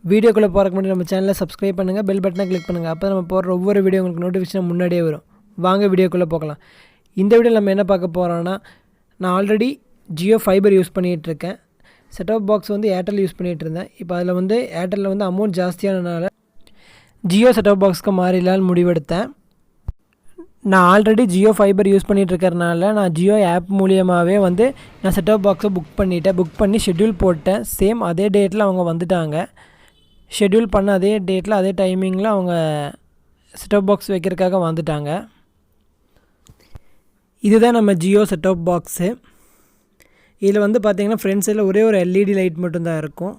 வீடியோக்குள்ளே போகிறக்கு முன்னாடி நம்ம சேனலை சப்ஸ்கிரைப் பண்ணுங்கள், பெல் பட்டனை கிளிக் பண்ணுங்கள். அப்போ நம்ம போடுற ஒவ்வொரு வீடியோ உங்களுக்கு நோட்டிஃபிகேஷன் முன்னாடியே வரும். வாங்க வீடியோக்குள்ளே போகலாம். இந்த வீடியோவில் நம்ம என்ன பார்க்க போகிறோன்னா, நான் ஆல்ரெடி ஜியோ ஃபைபர் யூஸ் பண்ணிகிட்ருக்கேன். செட்டாப் பாக்ஸ் வந்து ஏர்டெல் யூஸ் பண்ணிகிட்டு இருந்தேன். இப்போ அதில் வந்து ஏர்டெல்லில் வந்து அமௌண்ட் ஜாஸ்தியானனால ஜியோ செட்டாப் பாக்ஸ்க்கு மாறிடலான்னு முடிவெடுத்தேன். நான் ஆல்ரெடி ஜியோ ஃபைபர் யூஸ் பண்ணிகிட்ருக்கறனால நான் ஜியோ ஆப் மூலியமாகவே வந்து நான் செட்டாப் பாக்ஸை புக் பண்ணி ஷெட்யூல் போட்டேன். சேம் அதே டேட்டில் அவங்க வந்துட்டாங்க. ஷெட்யூல் பண்ண அதே டேட்டில் அதே டைமிங்கில் அவங்க செட்டாப் பாக்ஸ் வைக்கிறதுக்காக வந்துட்டாங்க. இதுதான் நம்ம ஜியோ செட்டாப் பாக்ஸு. இதில் வந்து பார்த்திங்கன்னா ஃப்ரண்ட் சைடில் ஒரே ஒரு எல்இடி லைட் மட்டும்தான் இருக்கும்.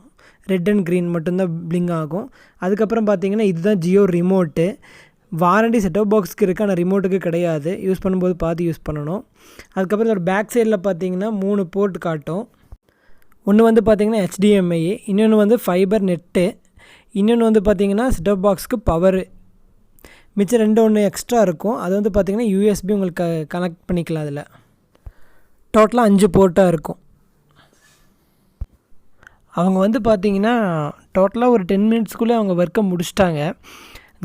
ரெட் அண்ட் க்ரீன் மட்டும்தான் பிளிங்க் ஆகும். அதுக்கப்புறம் பார்த்திங்கன்னா இதுதான் ஜியோ ரிமோட்டு. வாரண்டி செட்டாப் பாக்ஸுக்கு இருக்குது, ஆனால் ரிமோட்டுக்கு கிடையாது. யூஸ் பண்ணும்போது பார்த்து யூஸ் பண்ணணும். அதுக்கப்புறம் இதோட பேக் சைடில் பார்த்திங்கன்னா 3 போர்ட் காட்டும். ஒன்று வந்து பார்த்திங்கன்னா HDMI, இன்னொன்று வந்து ஃபைபர் நெட்டு, இன்னொன்று வந்து பார்த்திங்கன்னா செட்டாப் பாக்ஸுக்கு பவரு. மிச்சம் 2 ஒன்று எக்ஸ்ட்ரா இருக்கும். அது வந்து பார்த்திங்கன்னா USB உங்களுக்கு கனெக்ட் பண்ணிக்கலாம். அதில் டோட்டலாக 5 போர்ட்டாக இருக்கும். அவங்க வந்து பார்த்திங்கன்னா டோட்டலாக ஒரு 10 மினிட்ஸ்க்குள்ளே அவங்க ஒர்க்கை முடிச்சிட்டாங்க.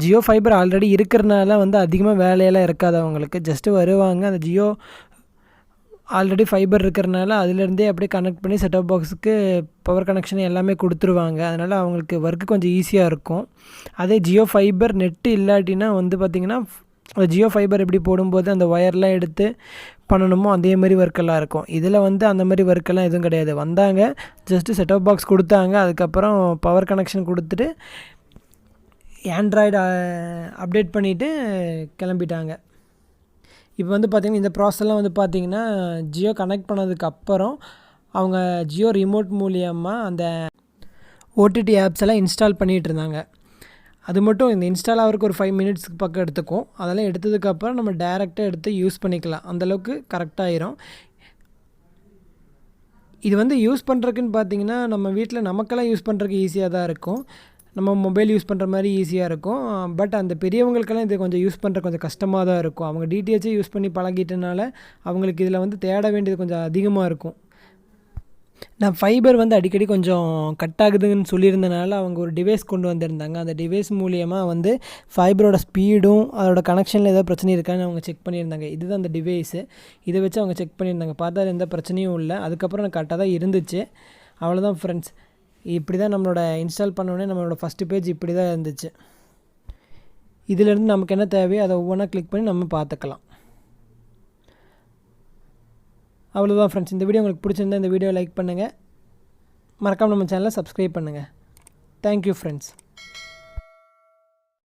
ஜியோ ஃபைபர் ஆல்ரெடி இருக்கிறனால வந்து அதிகமாக வேலையெல்லாம் இருக்காது அவங்களுக்கு. ஜஸ்ட்டு வருவாங்க, அந்த ஜியோ ஆல்ரெடி ஃபைபர் இருக்கிறனால அதிலேருந்தே அப்படியே கனெக்ட் பண்ணி செட்டாப் பாக்ஸுக்கு பவர் கனெக்ஷன் எல்லாமே கொடுத்துருவாங்க. அதனால் அவங்களுக்கு ஒர்க்கு கொஞ்சம் ஈஸியாக இருக்கும். அதே ஜியோ ஃபைபர் நெட்டு இல்லாட்டினா வந்து பார்த்திங்கன்னா அந்த ஜியோ ஃபைபர் எப்படி போடும்போது அந்த ஒயர்லாம் எடுத்து பண்ணணுமோ அதே மாதிரி ஒர்க்கெல்லாம் இருக்கும். இதில் வந்து அந்த மாதிரி ஒர்க்கெல்லாம் எதுவும் கிடையாது. வந்தாங்க, ஜஸ்ட்டு செட்டாப் பாக்ஸ் கொடுத்தாங்க, அதுக்கப்புறம் பவர் கனெக்ஷன் கொடுத்துட்டு ஆண்ட்ராய்டு அப்டேட் பண்ணிவிட்டு கிளம்பிட்டாங்க. இப்போ வந்து பார்த்திங்கன்னா இந்த ப்ராசஸ்லாம் வந்து பார்த்திங்கன்னா ஜியோ கனெக்ட் பண்ணதுக்கப்புறம் அவங்க ஜியோ ரிமோட் மூலியமாக அந்த ஓடிடி ஆப்ஸ் எல்லாம் இன்ஸ்டால் பண்ணிகிட்டு இருந்தாங்க. அது மட்டும் இந்த இன்ஸ்டால் ஆகிறதுக்கு ஒரு 5 மினிட்ஸ்க்கு பக்கம் எடுத்துக்கும். அதெல்லாம் எடுத்ததுக்கப்புறம் நம்ம டேரெக்டாக எடுத்து யூஸ் பண்ணிக்கலாம். அந்தளவுக்கு கரெக்டாகிடும். இது வந்து யூஸ் பண்ணுறதுக்குன்னு பார்த்திங்கன்னா நம்ம வீட்டில் நமக்கெல்லாம் யூஸ் பண்ணுறதுக்கு ஈஸியாக தான் இருக்கும். நம்ம மொபைல் யூஸ் பண்ணுற மாதிரி ஈஸியாக இருக்கும். பட் அந்த பெரியவங்களுக்கெல்லாம் இது கொஞ்சம் யூஸ் பண்ணுற கொஞ்சம் கஷ்டமாக தான் இருக்கும். அவங்க டிடிஹெச்சே யூஸ் பண்ணி பழகிட்டனால அவங்களுக்கு இதில் வந்து தேட வேண்டியது கொஞ்சம் அதிகமாக இருக்கும். நான் ஃபைபர் வந்து அடிக்கடி கொஞ்சம் கட் ஆகுதுன்னு சொல்லியிருந்தனால அவங்க ஒரு டிவைஸ் கொண்டு வந்திருந்தாங்க. அந்த டிவைஸ் மூலியமாக வந்து ஃபைபரோட ஸ்பீடும் அதோட கனெக்ஷனில் ஏதோ பிரச்சனை இருக்கான்னு அவங்க செக் பண்ணியிருந்தாங்க. இதுதான் அந்த டிவைஸு. இதை வச்சு அவங்க செக் பண்ணியிருந்தாங்க. பார்த்தா எந்த பிரச்சனையும் இல்லை. அதுக்கப்புறம் எனக்கு கரெக்டாக தான் இருந்துச்சு. அவ்வளோதான் ஃப்ரெண்ட்ஸ். இப்படி தான் நம்மளோட இன்ஸ்டால் பண்ணோடனே நம்மளோட ஃபஸ்ட்டு பேஜ் இப்படி தான் இருந்துச்சு. இதிலேருந்து நமக்கு என்ன தேவையோ அதை ஒவ்வொன்றா கிளிக் பண்ணி நம்ம பார்த்துக்கலாம். அவ்வளோதான் ஃப்ரெண்ட்ஸ். இந்த வீடியோ உங்களுக்கு பிடிச்சிருந்தா இந்த வீடியோ லைக் பண்ணுங்கள். மறக்காமல் நம்ம சேனலை சப்ஸ்கிரைப் பண்ணுங்கள். Thank you friends.